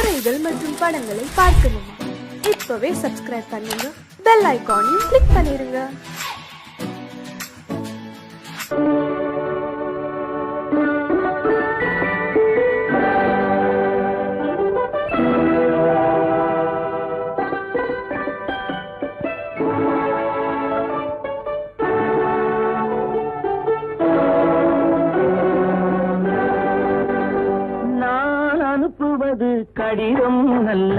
கதைகள் மற்றும் படங்களை பார்க்கணுமா? இப்பவே சப்ஸ்கிரைப் பண்ணுங்க, பெல் ஐகானையும் கிளிக் பண்ணிருங்க. அனுப்புவது கடிதம் அல்ல,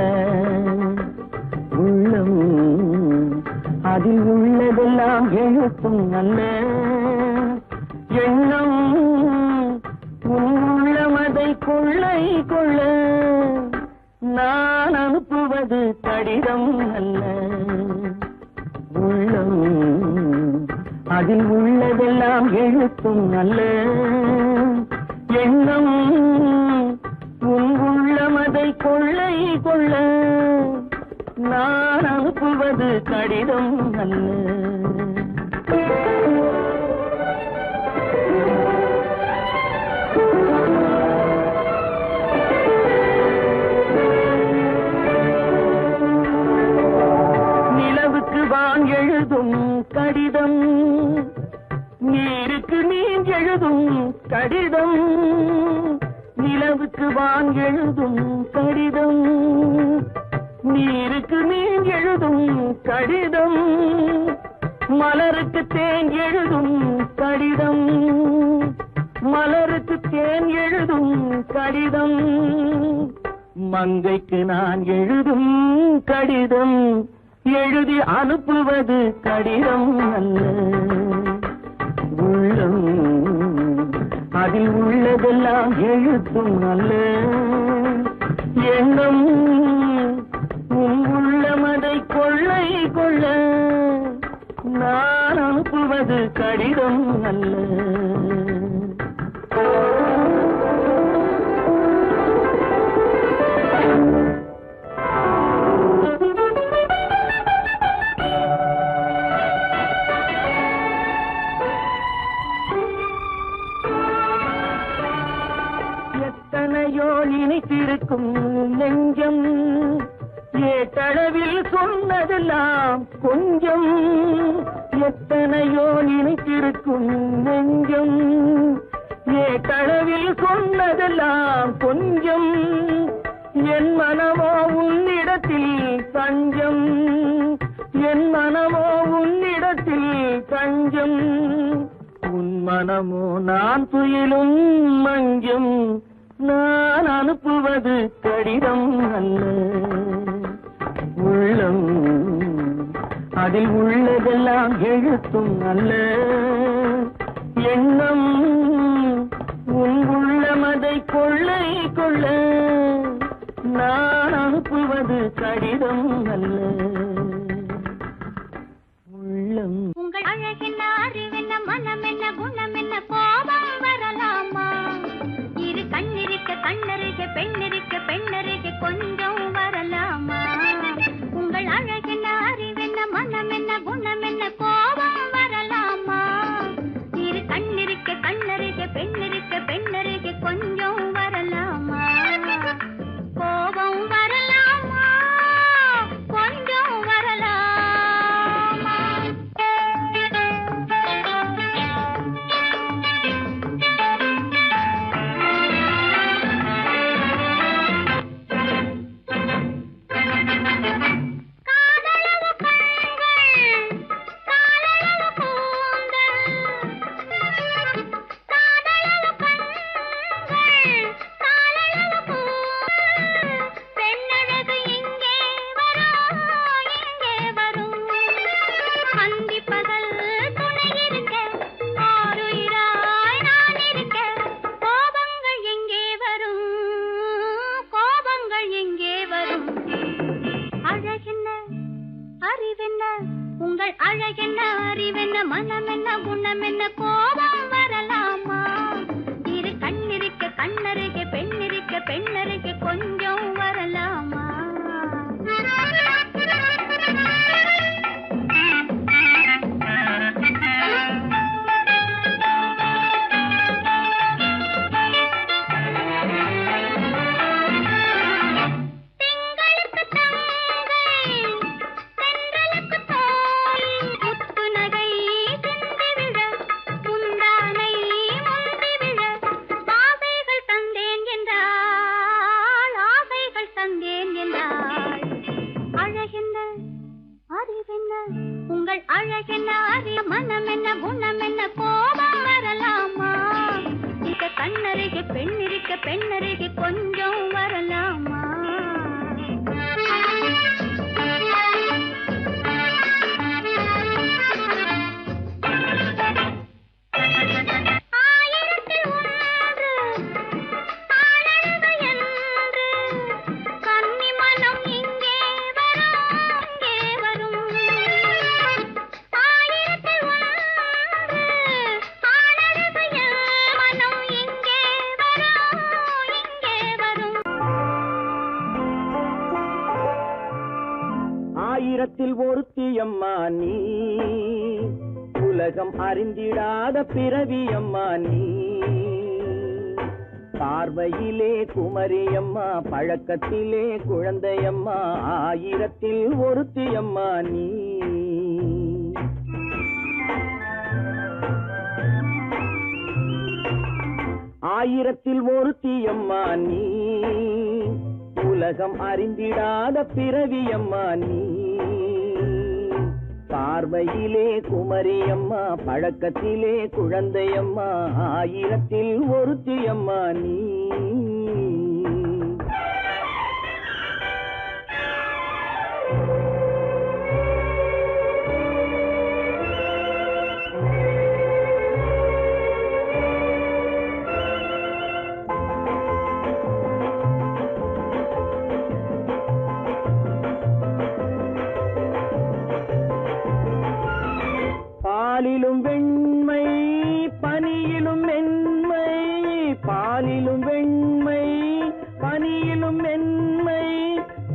உள்ளம் அதில் உள்ளதெல்லாம் எழுத்தும் அல்ல. எண்ணம் உள்ளமதை கொள்ளை கொள்ள. நான் அனுப்புவது கடிதம் அல்ல, உள்ளம் அதில் உள்ளதெல்லாம் எழுத்தும் அல்ல. எண்ணம் உள்ளமதை கொள்ளை கொள்ள. நான் அனுப்புவது கடிதம் அல்ல. நிலவுக்கு வான் எழுதும் கடிதம், நீருக்கு நீர் எழுதும் கடிதம். நிலவுக்கு வான் எழுதும் கடிதம், நீருக்கு நீர் எழுதும் கடிதம். மலருக்கு தேன் எழுதும் கடிதம், மலருக்கு தேன் எழுதும் கடிதம். மங்கைக்கு நான் எழுதும் கடிதம், எழுதி அனுப்புவது கடிதம் அல்ல. உள்ளம் அதில் உள்ளதெல்லாம் எழுத்தும் அல்ல. எண்ணம் உள்ளமதை கொள்ளை கொள்ள. நான் அனுப்புவது கடிதம் அல்ல. எத்தனையோ இனித்திருக்கும் நெஞ்சம், ஏட்டளவில் சொன்னதெல்லாம் கொஞ்சம். எத்தனையோ இனித்திருக்கும் நெஞ்சம், ஏட்டளவில் சொன்னதெல்லாம் கொஞ்சம். என் மனமோ உன்னிடத்தில் தஞ்சம், என் மனமோ உன்னிடத்தில் தஞ்சம். உன் மனமோ நான் துயிலும் மஞ்சம். நான் அனுப்புவது கடிதம் அல்ல, உள்ளம் அதில் உள்ளதெல்லாம் எழுத்தும் அல்ல. எண்ணம் உன் உள்ளமதை கொள்ளை கொள்ள. நான் அனுப்புவது கடிதம் அல்ல, உள்ளம். உங்கள் அழகென்ன, அறிவென்ன, மனம் என்ன, குணம் என்ன, கோபம் வரலாமா? இரு கண்ணிருக்க கண்ணருக, பெண்ணிருக்க பெண்ணருக, கொஞ்சம் வரலாமா? உங்கள் அழகென்ன, அறிவென்ன, மனம் என்ன, குணம் என்ன, கோபம் வரலாமா? இரு கண்ணிருக்க கண்ணருக, பெண்ணிருக்க பெண்ணருக, கொஞ்சம் வரலாமா? கோபம் வரலாமா? கொஞ்சம் வரலாமா? உங்கள் அழகென்ன, அறிவென்ன, மனம் என்ன, குணம் என்ன, கோபம் வரலாமா? இரு கண்ணிருக்க கண்ணருக, பெண்ணிருக்க பெண்ணருக, கொஞ்சம் வரலாமா? ஆயிரத்தில் ஒருத்தியம்மா நீ, உலகம் அறிந்திடாத பிறவியம்மா நீ. பார்வையிலே குமரியம்மா, பழக்கத்திலே குழந்தையம்மா, ஆயிரத்தில் ஒருத்தியம்மா நீ. ஆயிரத்தில் ஒருத்தியம்மா நீ, உலகம் அறிந்திடாத பிறவியம்மா நீ. பார்வையிலே குமரியம்மா, பழக்கத்திலே குழந்தையம்மா, ஆயிரத்தில் ஒருத்தியம்மா நீ. பாலிலும் வெண்மை பனியிலும் மென்மை, பாலிலும் வெண்மை பனியிலும் மென்மை,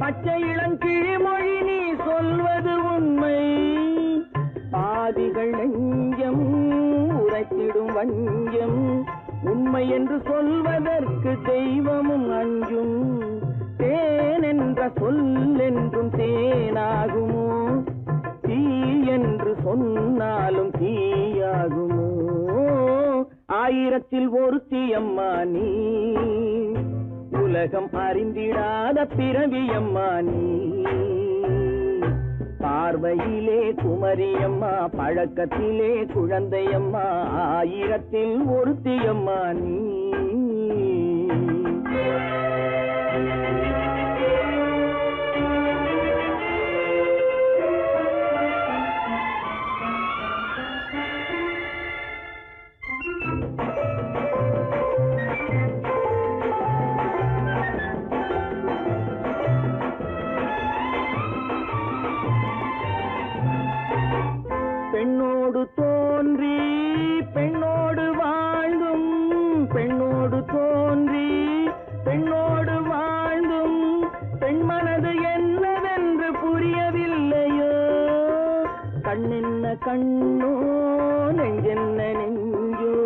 பச்சை இளங்கிழிமொழி நீ சொல்வது உண்மை. பாதிகள் நெஞ்சம் உரைத்திடும் வஞ்சம், உண்மை என்று சொல்வதற்கு தெய்வமும் அஞ்சும். தேன் என்ற சொல் என்றும் தேனாகுமோ, தீ என்று சொன்னாலும் தீயாகுமோ. ஆயிரத்தில் ஒருத்தியம்மா நீ, உலகம் அறிந்திடாத பிறவியம்மா நீ. பார்வையிலே குமரியம்மா, பழக்கத்திலே குழந்தையம்மா, ஆயிரத்தில் ஒருத்தியம்மா நீ. பெண்ணோடு தோன்றி பெண்ணோடு வாழ்ந்தும், பெண்ணோடு தோன்றி பெண்ணோடு வாழ்ந்தும், பெண்மனது என்னவென்று புரியவில்லையோ. கண்ணென்ன கண்ணோ, நெஞ்சென்ன நெஞ்சோ,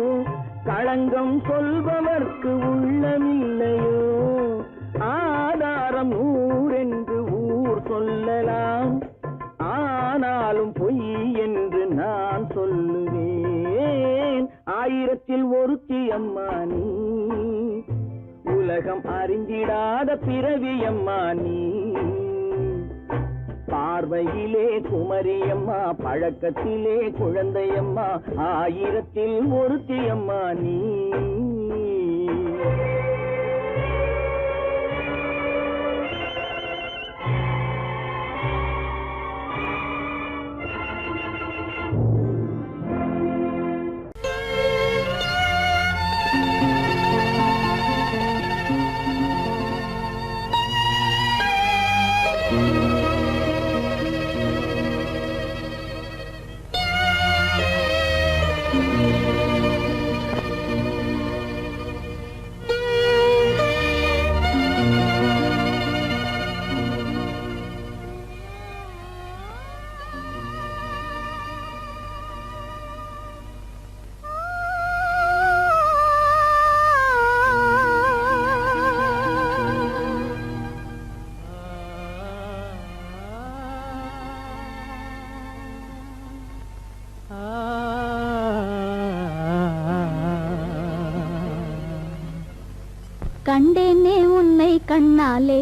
களங்கம் சொல்பவர்க்கு உள்ளமில்லையோ. ஆதாரம் நூறென்று ஊர் சொல்லலாம், ஆனாலும் பொய் என்று நான் சொல்லுவேன். ஆயிரத்தில் ஒருத்தியம்மா நீ, உலகம் அறிந்திடாத பிறவியம்மா நீ. பார்வையிலே குமரியம்மா, பழக்கத்திலே குழந்தையம்மா, ஆயிரத்தில் ஒருத்தியம்மா நீ. கண்டேனே உன்னை கண்ணாலே,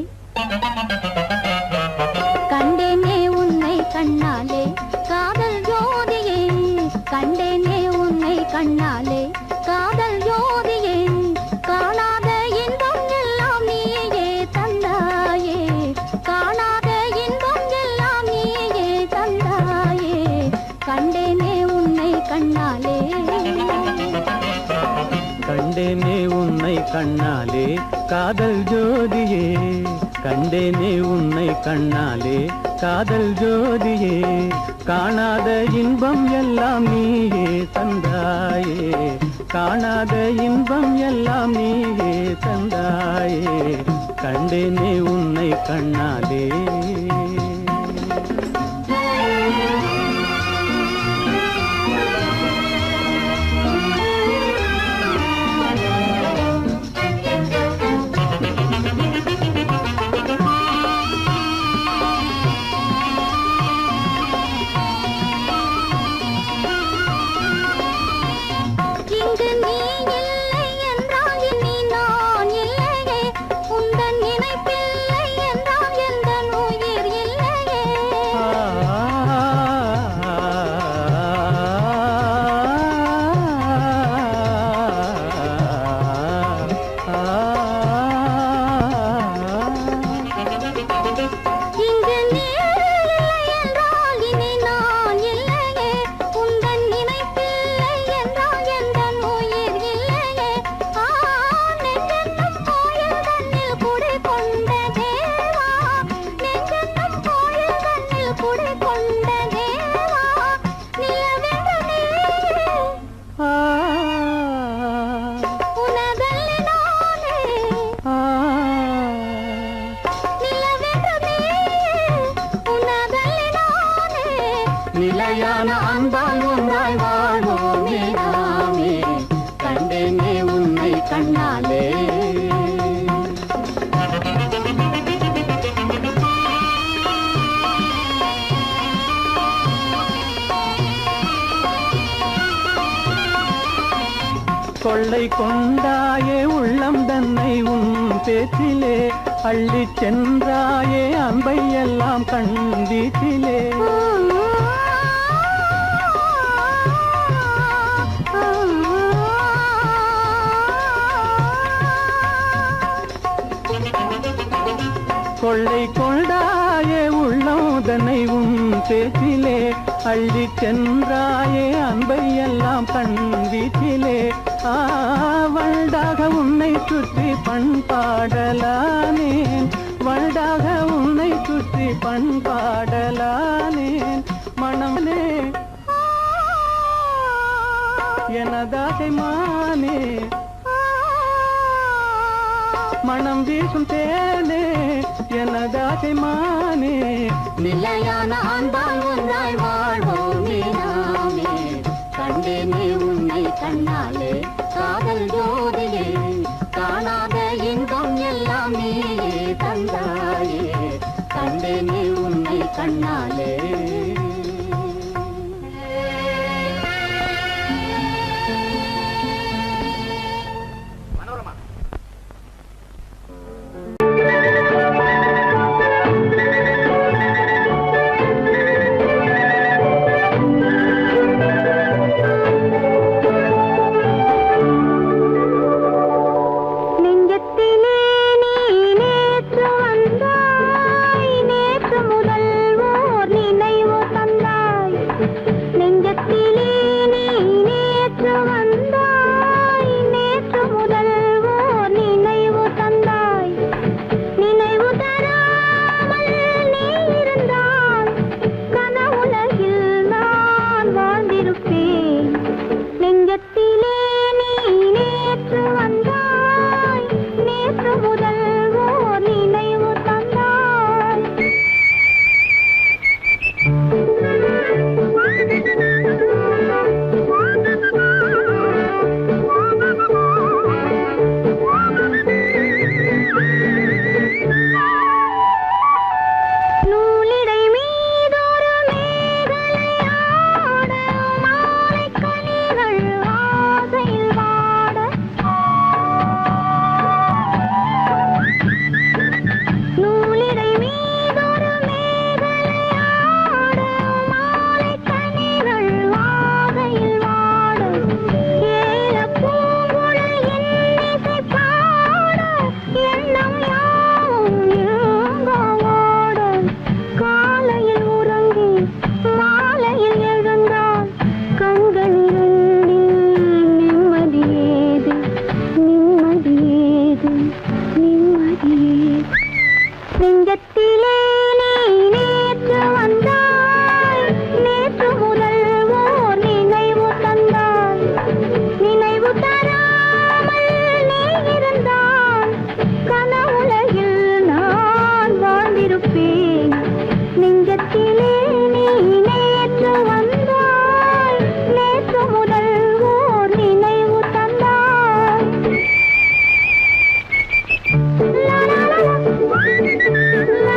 கண்டேனே உன்னை கண்ணாலே, காதல் ஜோதியே. கண்டேனே உன்னை கண்ணாலே, காதல் ஜோதியே. காணாத இன்பம் எல்லாம் நீயே தந்தாயே, காணாத இன்பம் எல்லாம் நீயே தந்தாயே. கண்டேனே உன்னை கண்ணாலே, கண்டேனே உன்னை கண்ணாலே, காதல் ஜோதியே. கண்டேனே உன்னை கண்ணாலே, காதல் ஜோதியே. காணாத இன்பம் எல்லாம் நீயே தந்தாயே, காணாத இன்பம் எல்லாம் நீயே தந்தாயே. கண்டேனே உன்னை கண்ணாலே. கொள்ளை கொண்டாயே உள்ளம் தன்னை உன் பேச்சிலே அள்ளி சென்றாயே அன்பை எல்லாம் கண் வீச்சிலே கொள்ளை கொண்டாயே உள்ளம் தன்னை உன் பேச்சிலே அள்ளி சென்றாயே அன்பை எல்லாம் கண் வீச்சிலே வண்டாக உன்னை சுற்றி பண்பாடலானேன் வண்டாக உன்னை சுற்றி பண்பாடலானேன் மனமே எனதாசை மானே மனம் வீசும் தேனே எனதாசை மானே நிலையான அன்பால் ஒன்றாய் வாழ்வோமே நாமே கண்டேனே உன்னை கண்ணாலே காதல் ஜோதியே காணாத இன்பம் எல்லாம் நீயே தந்தாயே கண்டேனே உன்னை கண்ணாலே La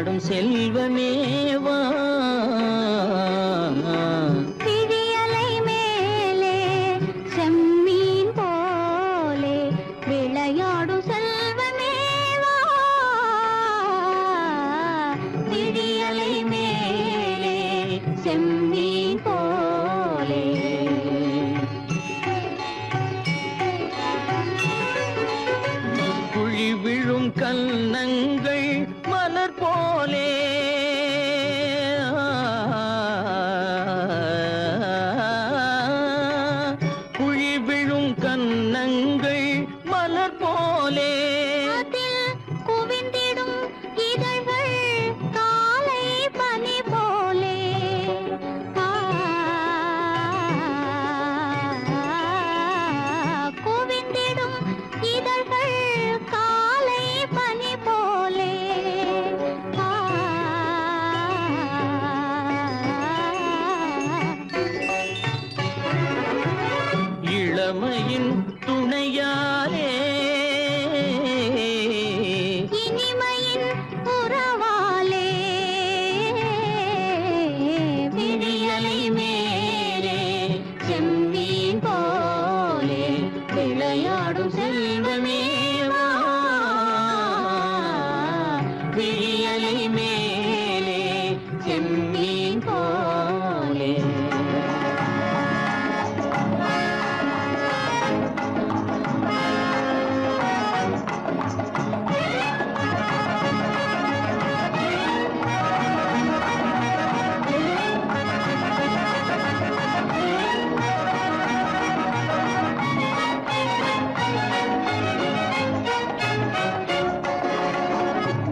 விளையாடும் செல்வமேவா விழியலை மேலே செம்மீன் போலே விளையாடும் செல்வமேவா விழியலை மேலே செம்மீன் போலே குழி விழும் கன்னங்கள் மலர் போலே குழி விழும் கன்னங்கள் மலர் போலே அதில் குவிந்திடும் இதழ்கள் காலை பனி போலே குவிந்திடும் இதழ்கள் காலை பனி போலே இளமையின் துணையாலே இனிமையின் உறவாலே விழியலை மேலே செம்மீன் போலே விளையாடும் செல்வமேவா விழியலை மேலே செம்மீன் போலே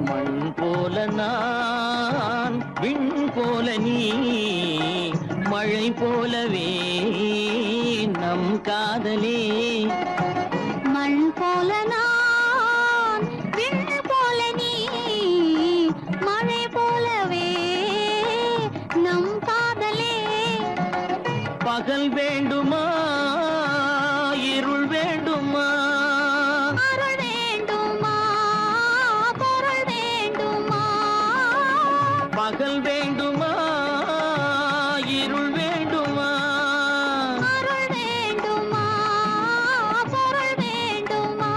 மண் போல நான் விண் போல நீ மழை போலவே நம் காதலே மண் போல நான் விண் போல நீ மழை போலவே நம் காதலே பகல் வேண்டுமா இருள் வேண்டுமா அருள் வேண்டுமா பொருள் வேண்டுமா பகல் வேண்டுமா இருள் வேண்டுமா அருள் வேண்டுமா பொருள் வேண்டுமா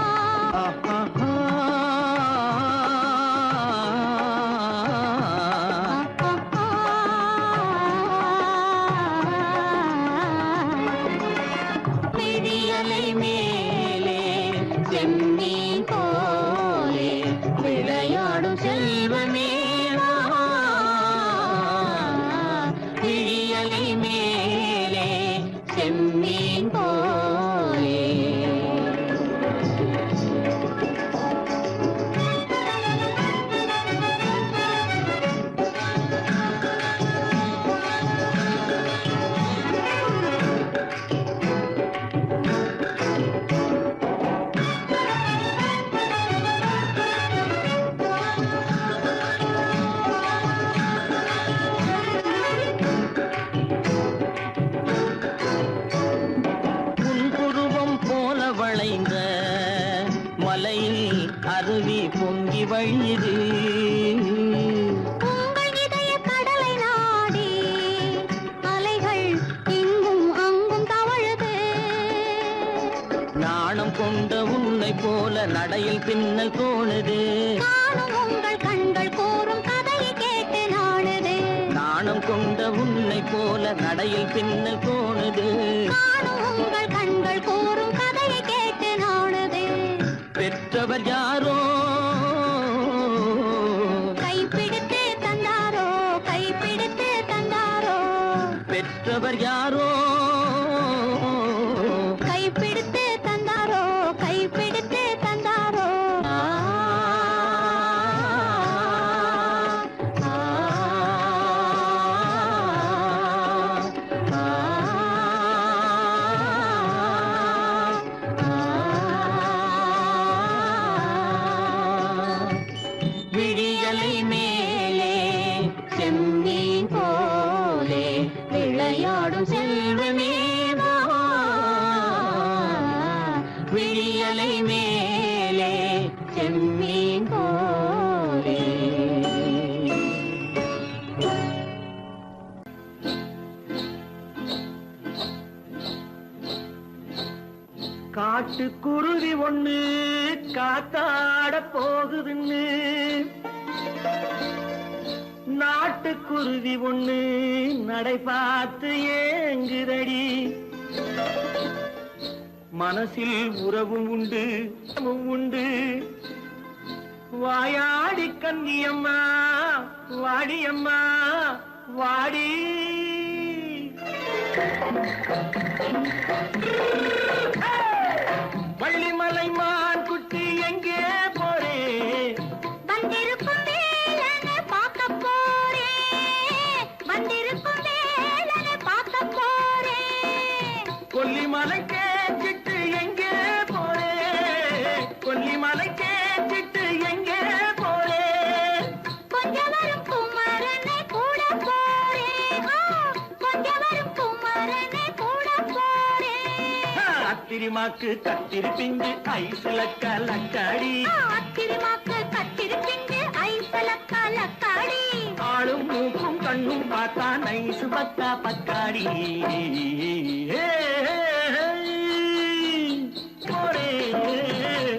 விழியலை மேலே செம்மீன் போலே விளையாடும் செல்வமேவா விழியலை மேலே செம்மீன் போலே புன்புருவம் போல வளைந்த மலையில் அருவி பொங்கி வழியுது உங்கள் இதய கடலை நாடி அலைகள் இங்கும் அங்கும் தவழுது நாணம் கொண்ட உன்னை போல நடையில் பின்னல் தோணுது காணும் உங்கள் கண்கள் கூறும் கதையை கேட்டு நாடுது நாணம் கொண்ட உன்னை போல நடையில் பின்னல் தோணுது காணும் உங்கள் கண்கள் கூறும் கதையை கேட்டு நாடுது பெற்றவர் யாரோ கைப்பிடித்து தந்தாரோ கைப்பிடித்து தந்தாரோ பெற்றவர் யாரோ கைப்பிடித்து தந்தாரோ கைப்பிடித்து தந்தாரோ விழியலை மேலே செம்மீன் போலே விளையாடும் செல்வமேவா விழியலை மேலே செம்மீன் போலே காட்டுக்குருவி ஒண்ணு காத்தாட போகுதுன்னு நாட்டுக்குருவி ஒண்ணு நடை பார்த்து ஏங்குதடி மனசில் உறவும் உண்டு உண்டு வாயாடி கன்னியம்மா வாடியம்மா வாடி வள்ளிமலை மான் குட்டி எங்கே போறே வந்திருக்கும் வேலனை பார்க்க போறேன் வந்திருக்கும் வேலனை பார்க்க போறேன் கொல்லிமலை கேட்டுட்டு எங்கே போறே கொல்லிமலை கேட்டுட்டு எங்கே போறே கொஞ்சம் வரும் குமரனை கூட போறேன் கொஞ்சம் வரும் குமரனை கூட போறேன் அத்திரிமாக்கு கத்திரி பிஞ்சு ஐசுல கலக்காடி அத்திரிமாக்கு கத்திரி பிஞ்சு ஐசல கலக்காடி ஆளும் மூக்கும் கண்ணும் பார்த்தா நைசு பக்கா பக்காடி போரே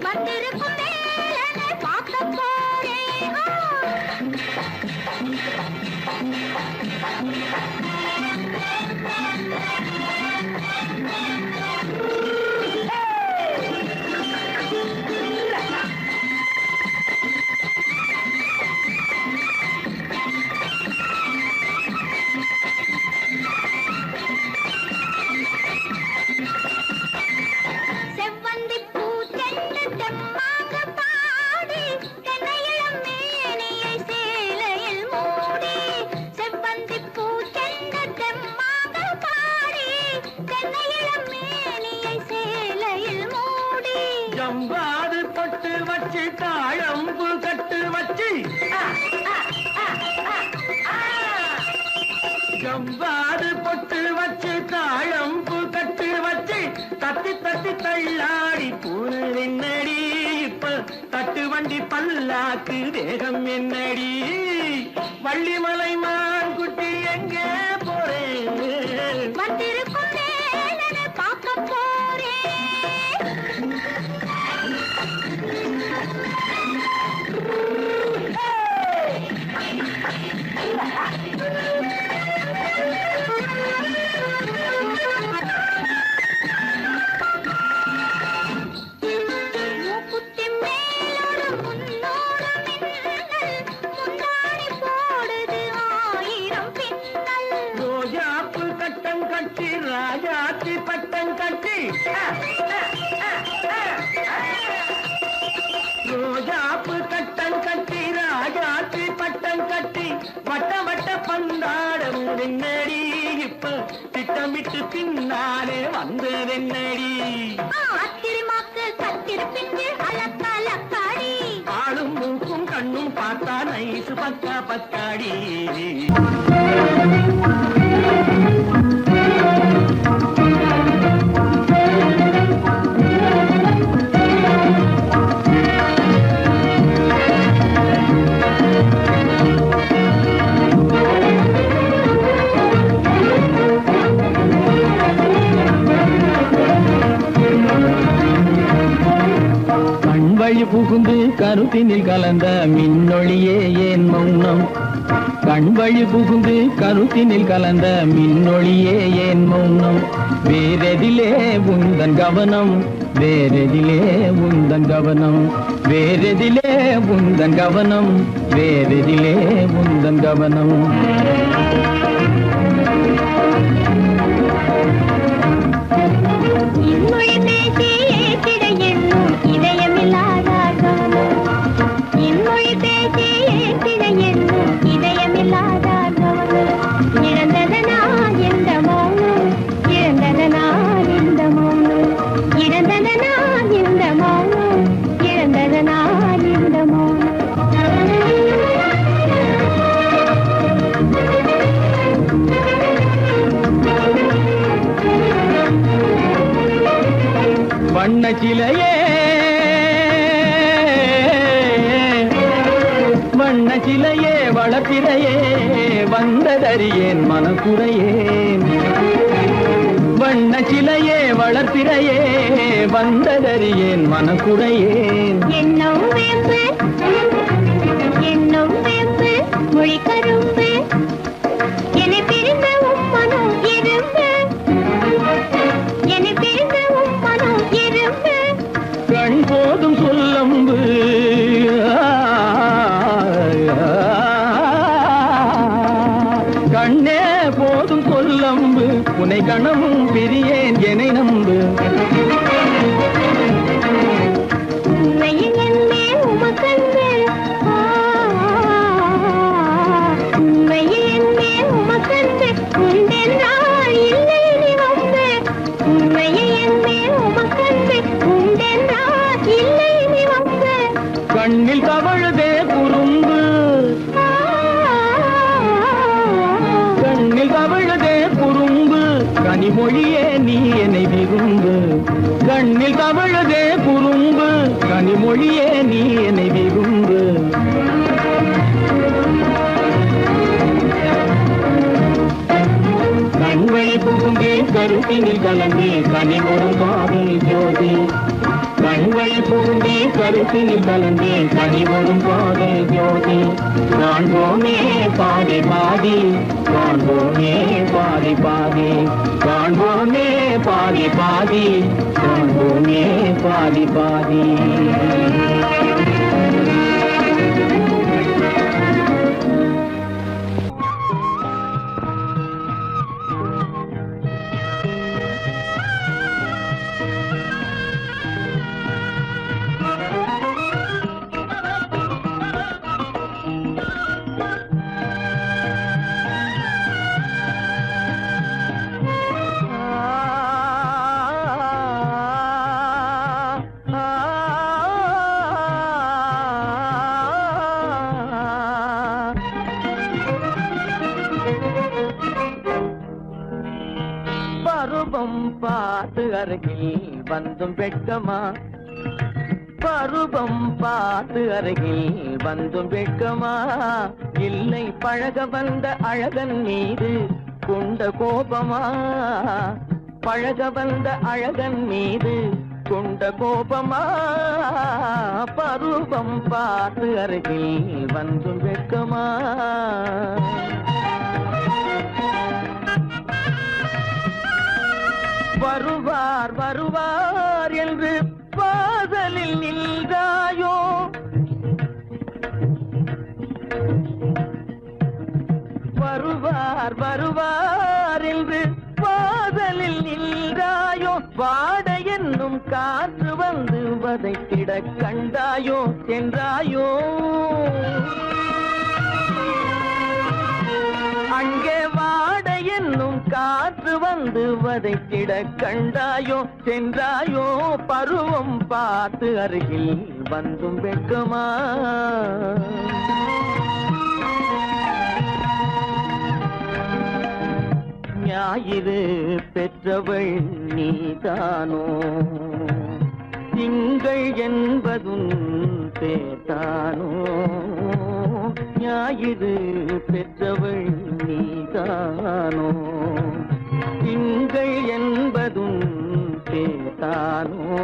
வந்திருக்கும் வேலனை பார்க்க போறேன் செவ்வந்தி பூச்செண்டு தெம்மாக பாடி தென்னையிளம் மேனியை சேலையில் மூடி செவ்வந்தி பூச்செண்டு தெம்மாக பாடி தென்னையிளம் மேனியை சேலையில் மூடி ஜம்பாது பொட்டு வச்சு தாழம்பு கட்டு வச்சு ஜம்பாது பொட்டு வச்சு தாழம்பு கட்டு வச்சு தட்டி தட்டி தள்ளாடி பூரு என்னடி இப்ப தட்டு வண்டி பல்லாக்கு வேகம் என்னடி வள்ளிமலை மான் குட்டி எங்கே போறேன் வந்திருக்கும் வேலனை பார்க்க போறேன் மூக்குத்தி மேலோடு முன்னோடு மின்னல் முந்தாணி போடுது ஆயிரம் பின்னல் ரோஜாப்பு கட்டம் கட்டி ராஜாத்தி பட்டம் கட்டி ரோஜாப்பு கட்டம் கட்டி ராஜாத்தி பட்டம் கட்டி வட்ட வட்ட பந்தாடம் வெண்ணடி இப்ப திட்டமிட்டு பின்னாலே வந்ததென்னடி அத்திரிமாக்கு கத்திரி பிஞ்சு அலக்கலக்காடி ஆளும் மூக்கும் கண்ணும் பார்த்தா நைசு பக்கா பக்காடி கண்வழி புகுந்து கருத்தினில் கலந்த மின்னொளியே ஏன் மௌனம் கண்வழி புகுந்து கருத்தினில் கலந்த மின்னொளியே ஏன் மௌனம் வேறெதிலே உந்தன் கவனம் வேறெதிலே உந்தன் கவனம் வேறெதிலே உந்தன் கவனம் வேறெதிலே உந்தன் கவனம் இன்மொழி பேசி ஏற்றிட எண்ணும் இதயமில்லாதார் கவனம் இன்மொழி பேசி ஏற்றிட எண்ணும் இதயமில்லாதார் கவனம் இழந்ததனா எந்த மௌனம் இழந்ததனா இந்த மௌனம் இழந்ததனா இந்த மௌனம் இழந்ததனா இந்த மௌனம் வண்ண சிலையே வண்ண சிலையே வளர்ப்பிறையே வந்ததறியேன் மனக்குறையேன் வண்ண சிலையே வளர்த்திரையே வந்ததறியேன் மனக்குறையேன் என்னும் வேம்பு மொழி கரும்பு என்னை பிரிந்த உம்மனும் இரும்பு என்னை பிரிந்த உம்மனும் இரும்பு கண் போதும் சொல்லம்பு கண்ணே போதும் சொல்லம்பு உனை கணமும் பிரியேன் என்னை நம்பு உண்மையில் என்னே உமக்கன்று உண்மையில் என்னே உமக்கன்று உண்டென்றால் இல்லை நீ வந்து உண்மையில் என்னே உமக்கன்று உண்டென்றால் இல்லை நீ வந்து கண்ணில் தவழுதே குறும்பு கண்ணில் தவழுதே குறும்பு கனிமொழியே நீ என்னை விரும்பு கண்ணில் தவழுதே குறும்பு கனிமொழியே நீ என்னை விரும்பு கண்வழி புகுந்தே கருத்தினில் கலந்தே கனிமொரும் காதல் ஜோதி கண்வழி புகுந்தே கருத்தினில் கலந்தே கனிமொரும் காதல் ஜோதி காண்போமே பாதி பாதி காண்போமே பாதி பாதி காண்போமே பாதி பாதி காண்போமே பாதி பாதி பருவம் பார்த்து அருகில் வந்தும் வெட்கமா பருவம் பார்த்து அருகில் வந்தும் வெட்கமா இல்லை பழக வந்த அழகன் மீது கொண்ட கோபமா பழக வந்த அழகன் மீது கொண்ட கோபமா பருவம் பார்த்து அருகில் வந்தும் வெட்கமா வருவார் வருவார் என்று வாசலில் நின்றாயோ வருவார் வருவார் என்று வாசலில் நின்றாயோ வாட என்னும் காற்று வந்து வதைத்திட கண்டாயோ சென்றாயோ அங்கே வாட என்னும் காற்று வந்து வதைத்திட கண்டாயோ சென்றாயோ பருவம் பார்த்து அருகில் வந்தும் வெட்கமா ஞாயிறு பெற்றவள் நீதானோ திங்கள் என்பதும் பேத்தானோ ஞாயிறு பெற்றவள் நீதானோ திங்கள் என்பதும் பேத்தானோ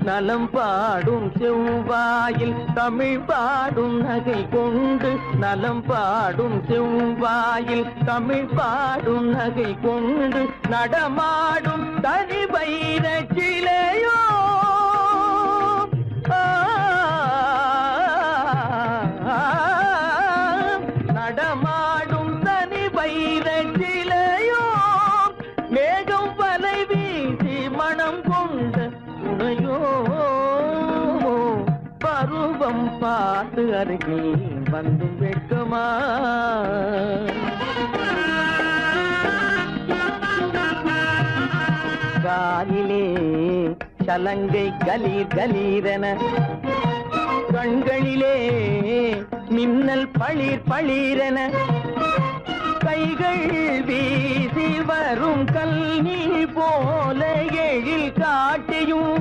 நலம் பாடும் செவ்வாயில் தமிழ் பாடும் நகை கொண்டு நலம் பாடும் செவ்வாயில் தமிழ் பாடும் நகை கொண்டு நடமாடும் தனி வைர சிலையோ நடமாடும் தனி வைர சிலையோ மேகம் வலை வீசி மனம் கொண்ட துணையோ பருவம் பார்த்து அருகில் வந்து வெட்கமா காலிலே சலங்கை கலீர் கலீரென கண்களிலே மின்னல் பளிர் பளிரென கைகள் வீசி வரும் கல்வி போல எழில் காட்டியும்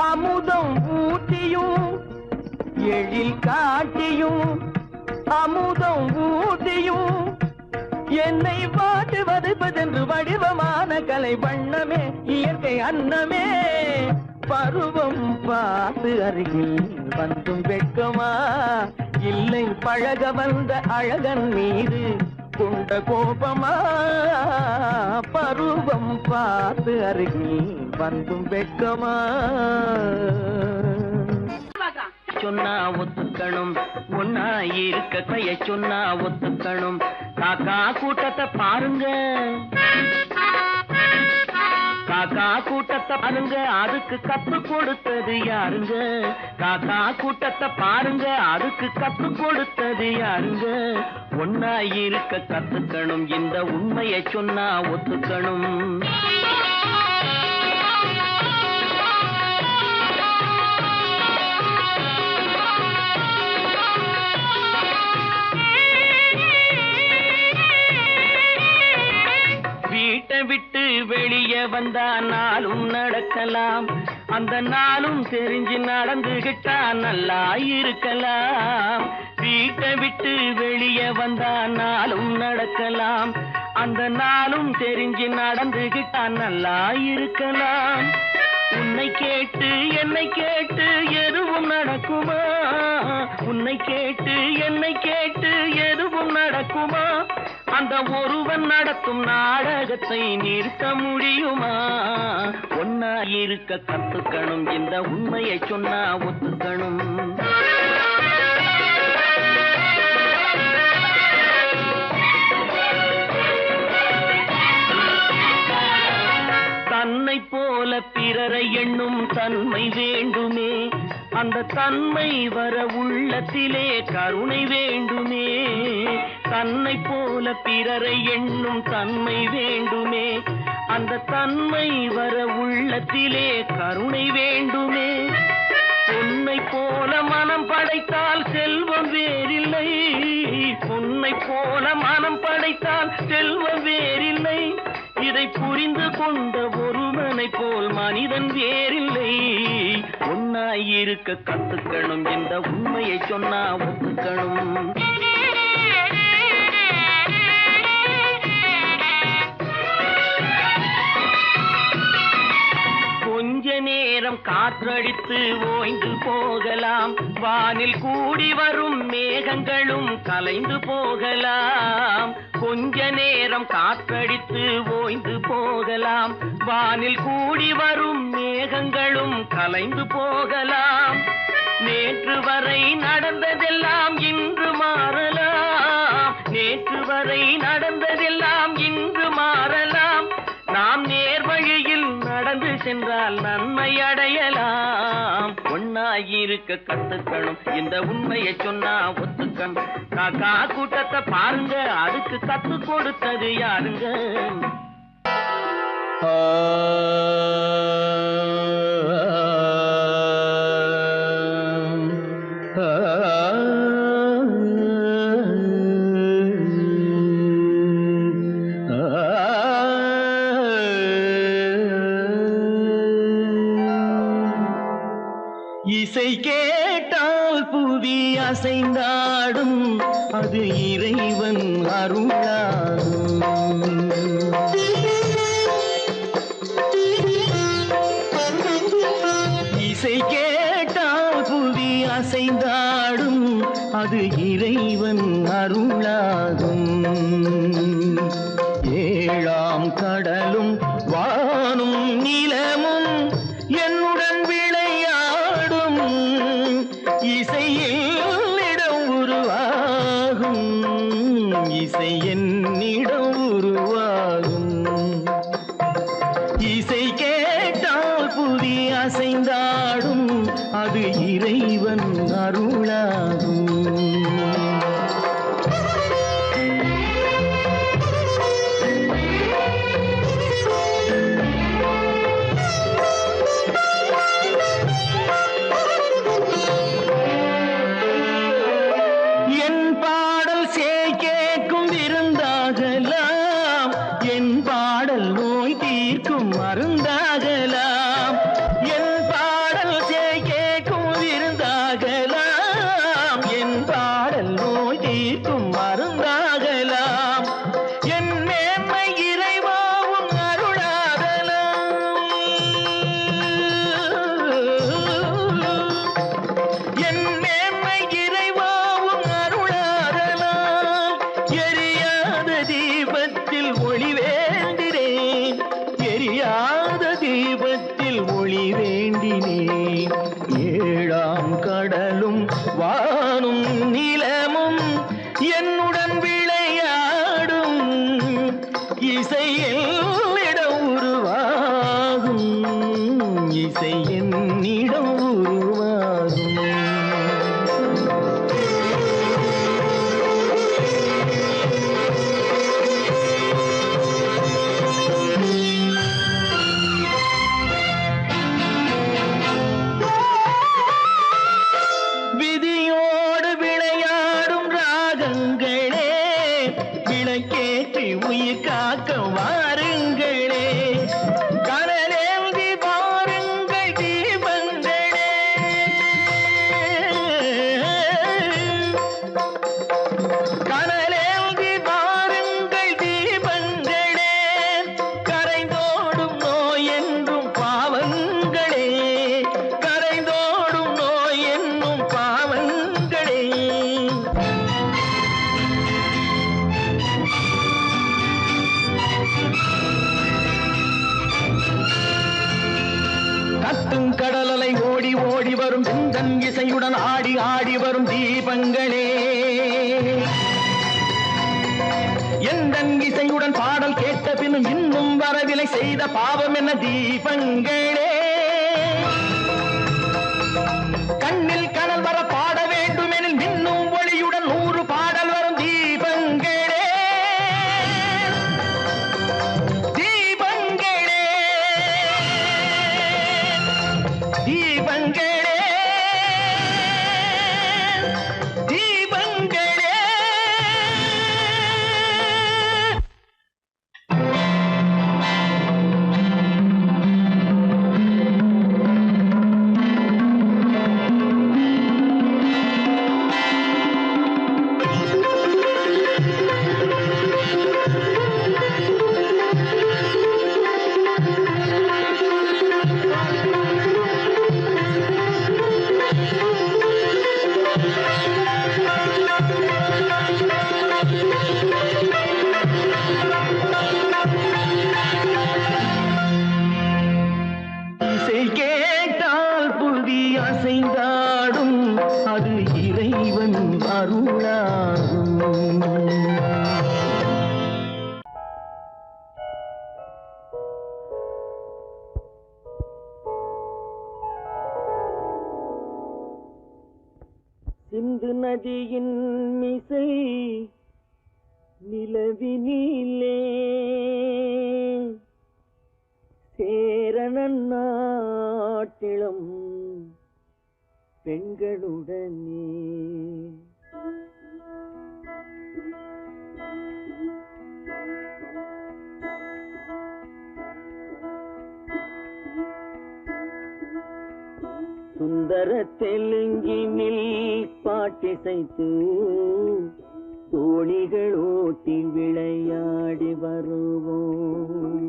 அமுதம் ஊட்டியும் எழில் காட்டியும் அமுதம் ஊட்டியும் என்னை பாட்டு வதைப்பதென்று வடிவமான கலை வண்ணமே இயற்கை அன்னமே பருவம் பார்த்து அருகில் வந்தும் வெட்கமா இல்லை பழக வந்த அழகன் மீது கொண்ட கோபமா பருவம் பார்த்து அருகில் வந்தும் வெட்கமா சொன்னா ஒத்துக்கணும் ஒன்னா இருக்க கைய சொன்னா ஒத்துக்கணும் காக்கா கூட்டத்தை பாருங்க காக்கா கூட்டத்தை பாருங்க அதுக்கு கத்து கொடுத்தது யாருங்க காக்கா கூட்டத்தை பாருங்க அதுக்கு கத்து கொடுத்தது யாருங்க ஒன்னா இருக்க கத்துக்கணும் இந்த உண்மையை சொன்னா ஒத்துக்கணும் வீட்டை விட்டு வெளியே வந்தா நாளும் நடக்கலாம் அந்த நாளும் தெரிஞ்சு நடந்துகிட்டா நல்லா இருக்கலாம் வீட்டை விட்டு வெளியே வந்தா நாளும் நடக்கலாம் அந்த நாளும் தெரிஞ்சு நடந்துகிட்டா நல்லா இருக்கலாம் உன்னை கேட்டு என்னை கேட்டு எதுவும் நடக்குமா உன்னை கேட்டு என்னை கேட்டு எதுவும் நடக்குமா அந்த ஒருவன் நடத்தும் நாடகத்தை நிறுத்த முடியுமா ஒன்னா இருக்க கத்துக்கணும் இந்த உண்மையை சொன்னா ஒத்துக்கணும் தன்னை போல பிறரை எண்ணும் தன்மை வேண்டுமே அந்த தன்மை வர உள்ளத்திலே கருணை வேண்டுமே தன்னை போல பிறரை எண்ணும் தன்மை வேண்டுமே அந்த தன்மை வர உள்ளத்திலே கருணை வேண்டுமே பொன்னை போல மனம் படைத்தால் செல்வம் வேறில்லை பொன்னை போல மனம் படைத்தால் செல்வம் வேறில்லை இதை புரிந்து கொண்ட ஒருவனை போல் மனிதன் வேறில்லை ஒன்னாய் இருக்க கத்துக்கணும் இந்த உண்மையை சொன்னா ஒத்துக்கணும் கொஞ்ச நேரம் காற்றடித்து ஓய்ந்து போகலாம் வானில் கூடி வரும் மேகங்களும் கலைந்து போகலாம் கொஞ்ச நேரம் காற்றடித்து ஓய்ந்து போகலாம் வானில் கூடி வரும் மேகங்களும் கலைந்து போகலாம் நேற்று வரை நடந்ததெல்லாம் இன்று மாறலாம் நேற்று வரை நடந்ததெல்லாம் இன்று மாறலாம் நாம் நேர் வழியில் நடந்து சென்றால் நன்மை அடையலாம் ஒன்னாயிருக்க கத்துக்கணும் இந்த உண்மையை சொன்னா ஒத்துக்கணும் காக்கா கூட்டத்தை பாருங்க அதுக்கு கத்து கொடுத்தது யாருங்க இசை கேட்டால் புவி அசைந்தாடும் அது இறைவன் அருளாகும் இசை கேட்டால் புவி அசைந்தாடும் அது இறைவன் அருளாகும் ஏழாம் கடலும் வானும் நிலமும் என்னுடன் விளையாடும் இசையில் இடம் உருவாகும் இசை என்னிடம் உருவாகும் இசை கேட்டால் புவி அசைந்தாடும் அது இறைவன் அருளாகும் மருந்தாகலாம் என் பாடல் கேட்கும் விருந்தாகலாம் என் பாடல் நோய் தீர்க்கும் மருந்தாகலாம் என் மேன்மை இறைவாவும் அருளாத பக்கம் வாருங்களே கனலேந்தி பாருங்கள் தீபங்களே கனலேந்தி பாருங்கள் தீபங்களே கரைந்தோடும் நோய் என்றும் பாவங்களே கரைந்தோடும் நோய் என்னும் பாவங்களே கத்தும் கடலலை ஓடி ஓடி வரும் சிந்தன் இசையுடன் ஆடி ஆடி வரும் தீபங்களே எந்தன் இசையுடன் பாடல் கேட்ட பின்னும் இன்னும் வரவில்லை செய்த பாவம் என்ன தீபங்களே கண்ணில் கனல் வர பாட வேண்டும் எனில் மின்னும் ஒளியுடன் 100 பாடல் வரும் தீபங்களே தீபங்களே தீபங்களே தீபங்களே இசை கேட்டால் புவி அசைந்தாடும் அது இறைவன் அருளாகும் சிந்து நதியின் மிசை நிலவினிலே சேரணன் நாட்டிலும் பெண்களுடனே சுந்தர தெலுங்கினில் பாட்டிசைத்து தோணிகள் ஓட்டி விளையாடி வருவோம்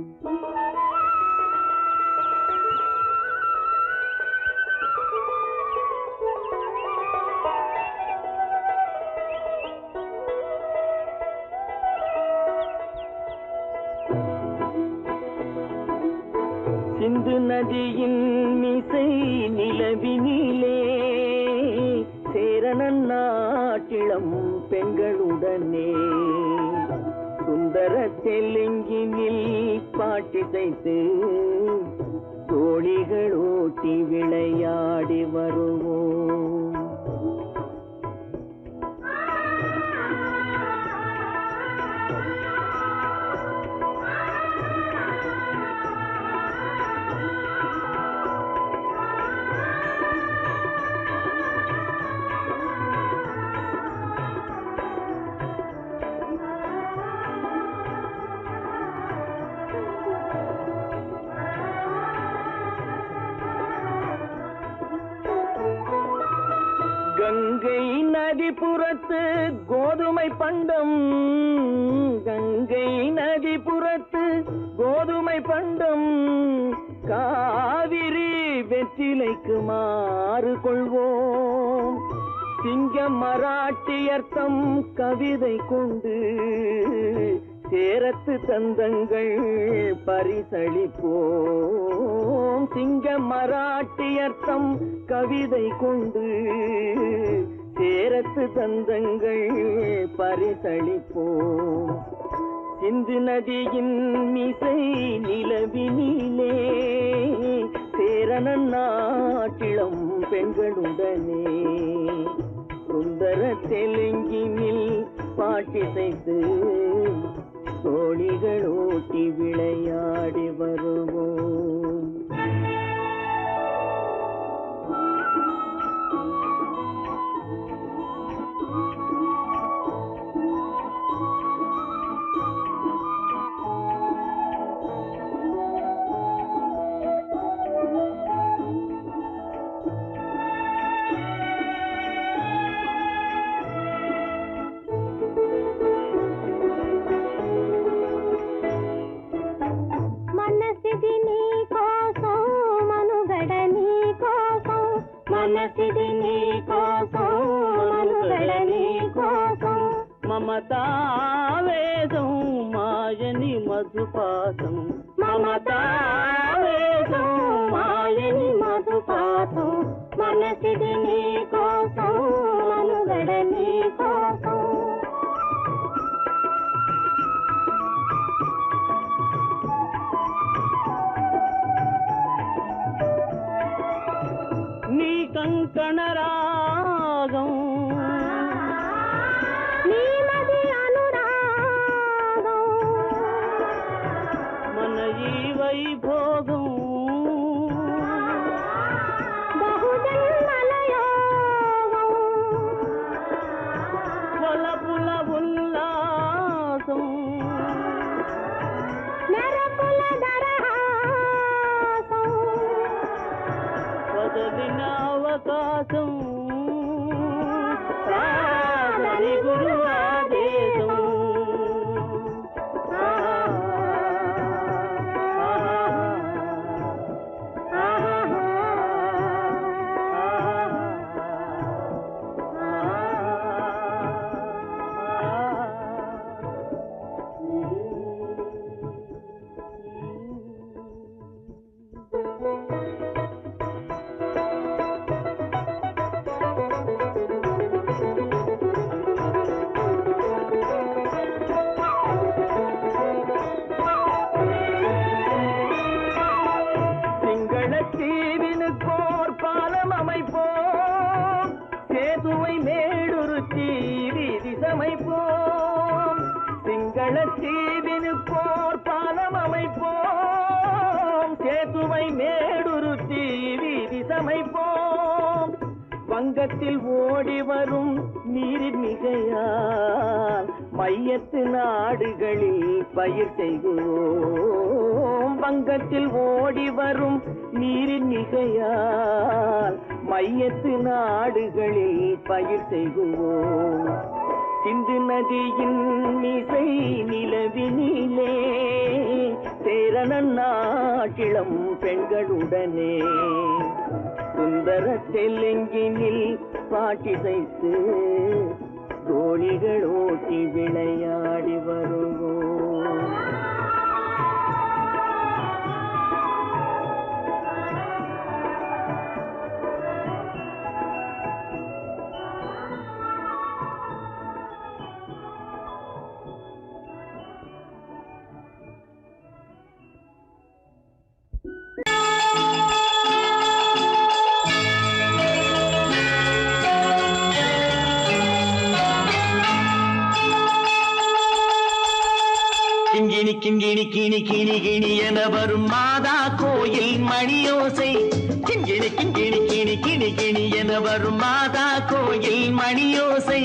சிந்து நதியின் மிசை நிலவினிலே சேரணன் நாட்டிளம் பெண்களுடனே சுந்தர தெலுங்கினில் பாட்டிசைத்து தோணிகள் ஓட்டி விளையாடி வருவோம் கங்கை நதிபுறத்து கோதுமை பண்டம் கங்கை நதிபுறத்து கோதுமை பண்டம் காவிரி வெற்றிலைக்கு மாறு கொள்வோம் சிங்க மராட்டியர்த்தம் கவிதை கொண்டு சேரத்து தந்தங்கள் பரிசளிப்போம் சிங்க மராட்டியர்த்தம் கவிதை கொண்டு சேரத்து தந்தங்கள் பரிசளிப்போம் சிந்து நதியின் மிசை நிலவினிலே சேரணன் நாட்டிளம் பெண்களுடனே சுந்தர தெலுங்கினில் பாட்டிசைத்து தோணிகள் ஓட்டி விளையாடி வருவோம் మమతావేదం మాయని మధుపాతం మమతావేదం మాయని మధుపాతం మనసిది నీ కోసం మనుగడ నీ కోసం నీ కంకణ రాగం నీలది అనురాగం మన ఈ వైభోగం బహుజన్మల యోగం వలపుల ఉల్లాసం మెరపుల దరహాసం వదలిన అవకాశం సాగరి గురు ఆదేశం சிங்களத்தீவினுக்கோர் பாலம் அமைப்போம் சேதுவை மேடுருத்தி வீதி சமைப்போம் சிங்களத்தீவினுக்கோர் பாலம் அமைப்போம் சேதுவை மேடுருத்தி வீதி சமைப்போம் வங்கத்தில் ஓடி வரும் நீரின் மிகையால் மையத்து நாடுகளில் பயிர் செய்கிறோம் வங்கத்தில் ஓடி வரும் நீரின் மிகையால் மையத்து நாடுகளில் பயிர் செய்கிறோம் சிந்து நதியின் மிசை நிலவினிலே சேரண நாட்டிளம் பெண்களுடனே சுந்தர தெலுங்கினில் பாட்டிசைத்து தோணிகள் ஓட்டி விளையாடி வருவோம் கிங்கிணி கிங்கிணி கிணி கிணி கிணி என வரும் மாதா கோயில் மணியோசை கிங்கிணி கிங்கிணி கிணி கிணி கிணி என வரும் மாதா கோயில் மணியோசை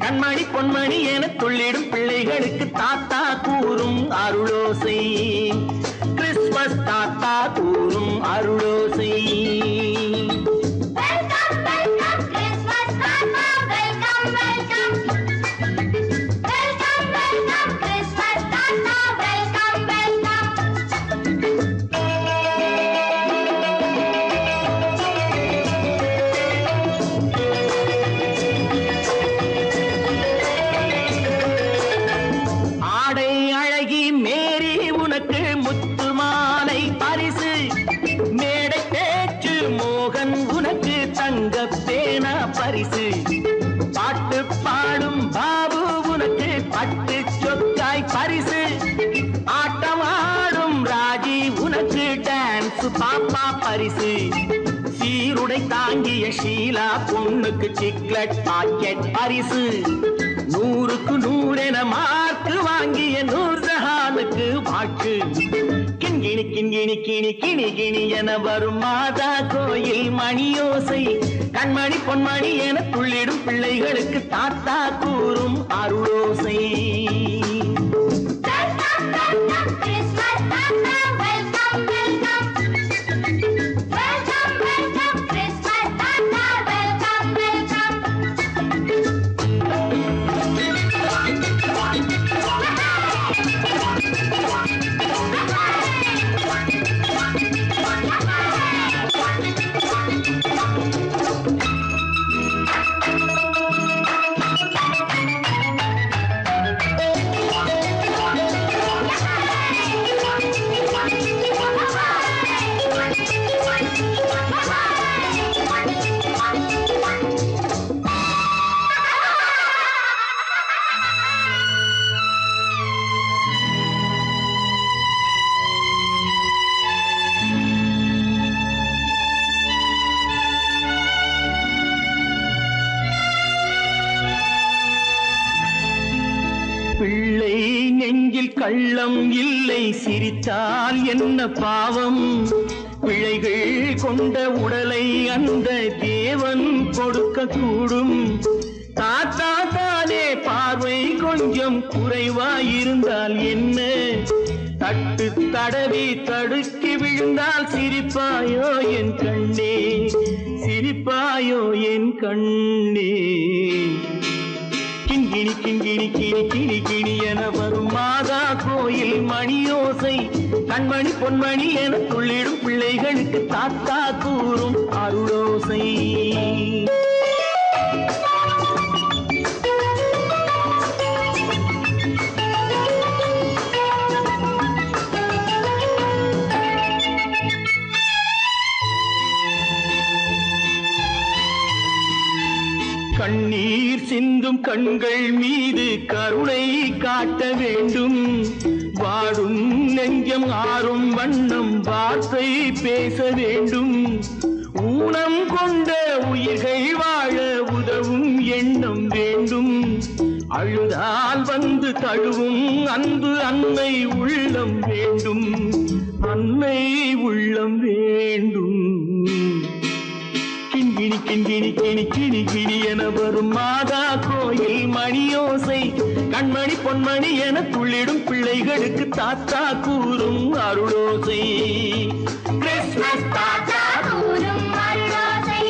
கண்மணி பொன்மணி என துள்ளிடும் பிள்ளைகளுக்கு தாத்தா கூறும் அருளோசை கிறிஸ்மஸ் தாத்தா கூறும் அருளோசை பரிசு பாட்டு பாடும் பாபு உனக்கு பட்டு சொக்காய் பரிசு ஆட்டம் ஆடும் ராஜி உனக்கு டான்ஸ் பாப்பா பரிசு சீருடை தாங்கிய ஷீலா பொண்ணுக்கு சிக்லெட் பாக்கெட் பரிசு 100க்கு 100 என மார்க்கு வாங்கிய நூர்ஜஹானுக்கு வாக்கு கிண்கிணி கிண்கிணி கிணி கிணி கிணி என வரும் மாதா கோயில் மணியோசை கண்மணி பொன்மணி என துள்ளிடும் பிள்ளைகளுக்கு தாத்தா கூறும் அருளோசை பிள்ளை நெஞ்சில் கள்ளம் இல்லை, சிரித்தால் என்ன பாவம்? பிழைகள் கொண்ட உடலை அந்த தேவன் கொடுக்க கூடும். தாத்தா தானே பார்வை கொஞ்சம் குறைவாயிருந்தால் என்ன? தட்டு தடவி தடுக்கி விழுந்தால் சிரிப்பாயோ என் கண்ணே, சிரிப்பாயோ என் கண்ணே. கிண்கிணி கிண்கிணி கிணி கிணி கிணி என வரும் மாதா கோயில் மணியோசை, கண்மணி பொன்மணி என துள்ளிடும் பிள்ளைகளுக்கு தாத்தா கூறும் அருளோசை. கண்ணீர் சிந்தும் கண்கள் மீது கருணை காட்ட வேண்டும். வாடும் நெஞ்சம் ஆறும் வண்ணம் வார்த்தை பேச வேண்டும். ஊனம் கொண்ட உயிர்கள் வாழ உதவும் எண்ணம் வேண்டும். அழுதால் வந்து தழுவும் அன்பு அன்னை உள்ளம் வேண்டும், அன்னை உள்ளம் வேண்டும். கிண்கிணி கிண்கிணி கிணி கிணி கிணி என வரும் மாதா கோயில் மணியோசை, கண்மணி பொன்மணி என துள்ளிடும் பிள்ளைகளுக்கு தாத்தா கூறும் அருளோசை. கிறிஸ்மஸ் தாத்தா கூறும் அருளோசை.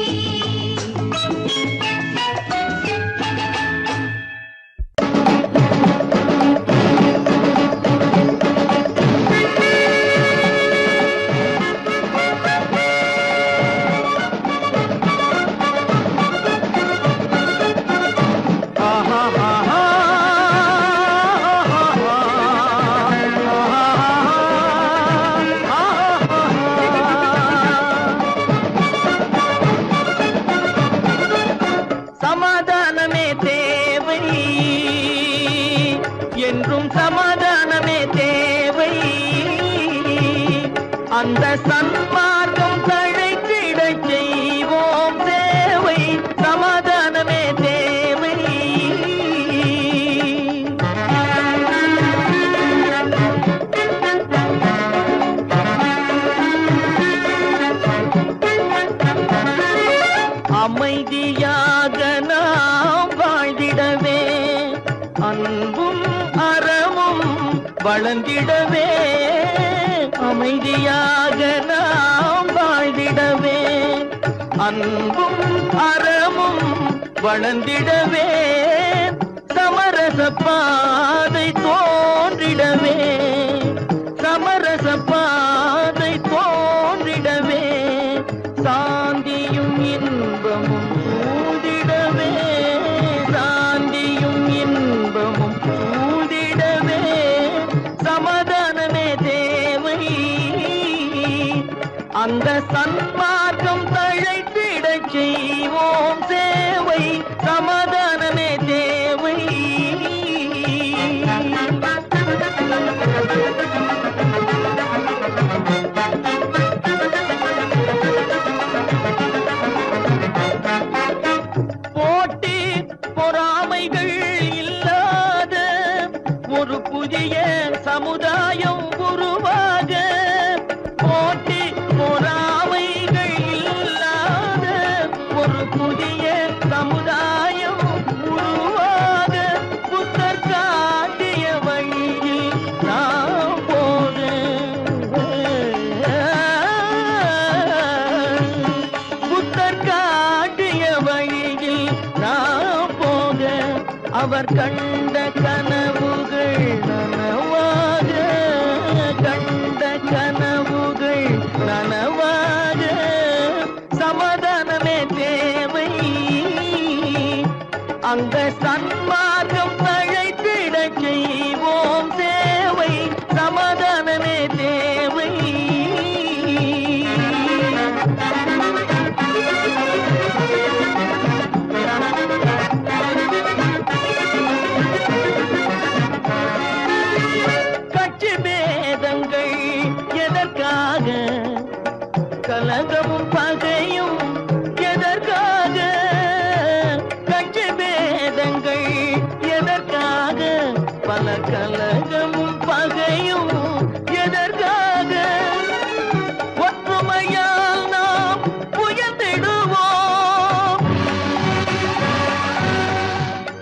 சமாதானமே தேவை என்றும் சமாதானமே தேவை. அந்த சன்மார்க்கம் தழைத்திடச் செய்வோம் சேவை. சமாதானமே தேவை. அமைதியாக நாம் வாழ்ந்திடவே, அன்பும் அறமும் வளர்ந்திடவே. அமைதியாக நாம் வாழ்ந்திடவே, அன்பும் அறமும் வளர்ந்திடவே. சமரச பாதை தோன்றிடவே, சமரச பாதை தோன்றிடவே. சாந்தியும் இன்பமும் சூழ்ந்திடவே, சாந்தியும் இன்பமும் சூழ்ந்திடவே. சமாதானமே தேவை. அந்த சன்மார்க்கம் தழைத்திடச் செய்வோம் சேவை. சமாதானமே தேவை. போட்டி பொறாமைகள் இல்லாத ஒரு புதிய சமுதாயம் உருவாக. போட்டி பொறாமைகள் இல்லாத ஒரு புதிய சமுதாயம் உருவாக. புத்தர் காட்டிய வழியில் நாம் போக, புத்தர் காட்டிய வழியில் நாம் போக. அவர் கண்ட கனவுகள் நனவாக, கண்ட கனவுகள் நனவாக. சமாதானமே தேவை. அங்க சன்மார்க்கம் தழைத்திடச் செய்வோம் சேவை. சமாதானமே தேவை. பல கலகமும் பகையும் எதற்காக ஒற்றுமையால் நாம் உயர்ந்திடுவோம்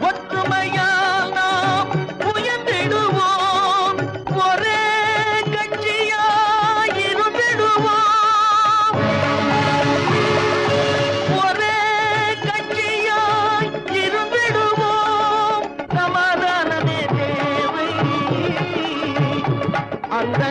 ஒற்றுமையால் நாம் உயர்ந்திடுவோம் ஒரே கட்சியாய் இருந்திடுவோம் ஒரே கட்சியாய் இருந்திடுவோம் சமாதானமே தேவை அந்த